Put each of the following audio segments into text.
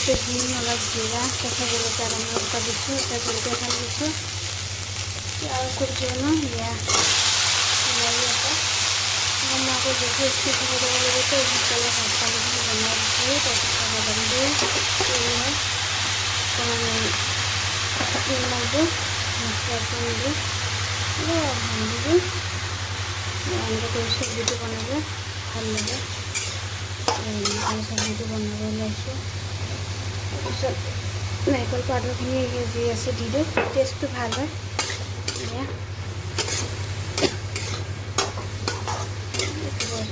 কড়াইতে দিন অলপ জিৰা কেঁচা জলকীয়া অলপ দিছোঁ এটা জলকীয়া ভাল দিছোঁ আৰু চব্জি বনাওঁ দিয়া ওলাই আছে মই আকৌ বেছি স্পিড হ'ব লাগিব তো সোনকালে ভাত পানীখিনি বনাই দিছোঁ তাৰপিছত খাব বান্ধি অকণমান নিমখ মছলা দি ভাঙি দিওঁ এনেকৈ কৰি চব্জিটো বনালে ভাল লাগে চব্জিটো বনাব ওলাইছোঁ তাৰপিছত নাৰিকল পাউডাৰখিনি যি আছে দি দিওঁ টেষ্টটো ভাল হয়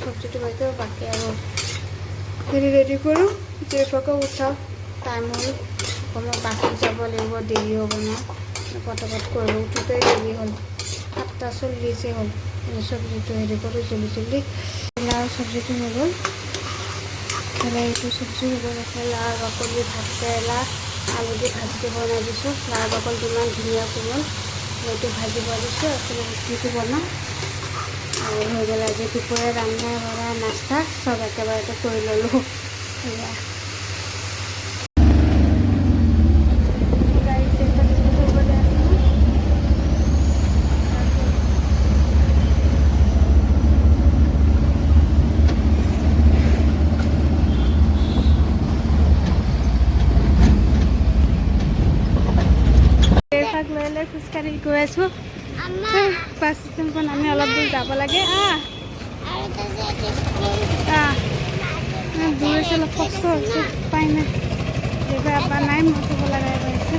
চব্জিটো বাইদেউ বাকী আৰু হেৰি ৰেডি কৰোঁ জেফাকে উঠাওঁ টাইম হ'ল অকণমান বাচি যাব লাগিব দেৰি হ'ব ন পটাপট কৰোঁ উঠোঁতে দেৰি হ'ল 7:40 হ'ল চব্জিটো হেৰি কৰোঁ জল্দি লাও চব্জিটো হৈ গ'ল এইটো চব্জি হৈ গ'ল লাও বাকলি ভাত কেৰেলা আলু দি ভাজিটো বনাই দিছোঁ লাও বাকলিটো ইমান ধুনীয়া কোমল সেইটো ভাজিব দিছোঁ আপোনাৰ ৰুটিটো বনাওঁ আৰু হৈ গ'ল আজি দুপৰীয়া ৰান্ধা বঢ়া নাস্তা চব একেবাৰতে কৰি ল'লোঁ লৈ খোজকাঢ়ি গৈ আছোঁ বাছ ষ্টেণ্ডখন আমি অলপ দূৰ যাব লাগে দূৰ আছে অলপ কষ্ট হৈছে উপায় নাই এইবাৰ আব্বা নাই মই থ'ব লগা হৈছে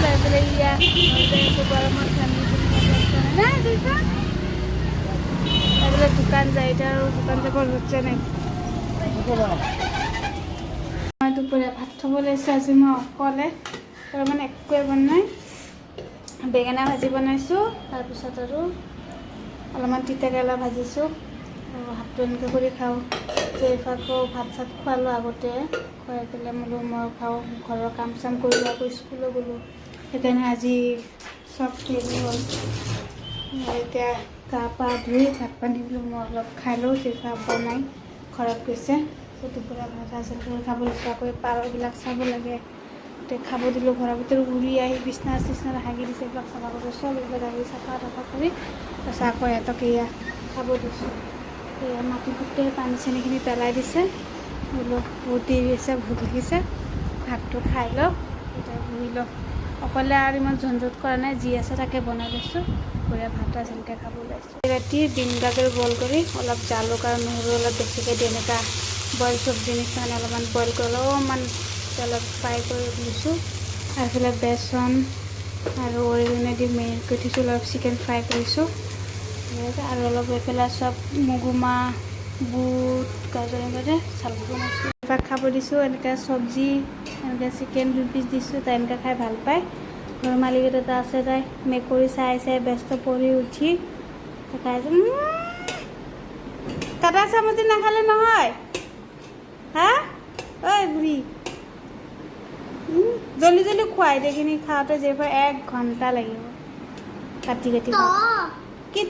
লৈ পেলাই গৰমত এইবিলাক দোকান যায় এতিয়া আৰু দোকান যাব হচ্ছে নাই মই দুপৰীয়া ভাত থ'ব লৈছোঁ আজি মই অকলে মানে একোৱে বনাই বেঙেনা ভাজি বনাইছোঁ তাৰপিছত আৰু অলপমান তিতা কেৰেলা ভাজিছোঁ আৰু ভাতটো এনেকৈ কৰি খাওঁ জেফাকো ভাত চাত খোৱালোঁ আগতে খুৱাই পেলাই বোলো মই খাওঁ ঘৰৰ কাম চাম কৰিলোঁ আকৌ স্কুলো গ'লোঁ সেইকাৰণে আজি চব হেৰি হ'ল এতিয়া গা পা ধুই ভাত পানী বোলো মই অলপ খাই লওঁ জেফা বনাই ঘৰত গৈছে দুপৰীয়া ভাত আছিল খাব লৈছোঁ আকৌ পাৰবিলাক চাব লাগে এতিয়া খাব দিলোঁ ঘৰৰ ভিতৰত উৰি আহি বিচনা চিচনা হাগি দিছে এইবিলাক চাফা কৰি চব এইবিলাক আহি চাফা তাফা কৰি তাৰপিছত আকৌ সিহঁতক এয়া খাব দিছোঁ এয়া মাটি গোটেই পানী চেনিখিনি পেলাই দিছে বোলো বহুত দেৰি আছে ভোক লাগিছে ভাতটো খাই লওঁ এতিয়া বহি লওঁ অকলে আৰু ইমান ঝঞ্ঝট কৰা নাই যি আছে তাকে বনাই লৈছোঁ দুপৰীয়া ভাত যেনেকৈ খাব ওলাইছোঁ ৰাতি ডিম গাজৰ বইল কৰি অলপ জালুক আৰু নহৰু অলপ বেছিকৈ দি এনেকুৱা বইল চব্জি নিচিনা অলপমান বইল কৰি অলপমান তেলত ফ্ৰাই কৰি লৈছোঁ আৰু এইফালে বেচন আৰু অৰিগেনো দি মেৰিনেট কৰি থৈছোঁ অলপ চিকেন ফ্ৰাই কৰিছোঁ আৰু অলপ এইফালে চব মগুমাহ বুট গাজৰ এনেকৈ চালাড বনাইছোঁ এবাৰ খাব দিছোঁ এনেকৈ চব্জি এনেকৈ চিকেন 2 পিচ দিছোঁ তাই এনেকৈ খাই ভাল পায় ঘৰৰ মালিকত এটা আছে তাই মেকুৰী চাই চাই ব্যস্ত পৰি উঠি খাই কাটা চামুচি নাখালে নহয় হা ঐ বুঢ়ী জলদি জলদি খুৱাই এইখিনি খাওঁতে যেইবাৰ 1 ঘণ্টা লাগিব কাটি কাটি কি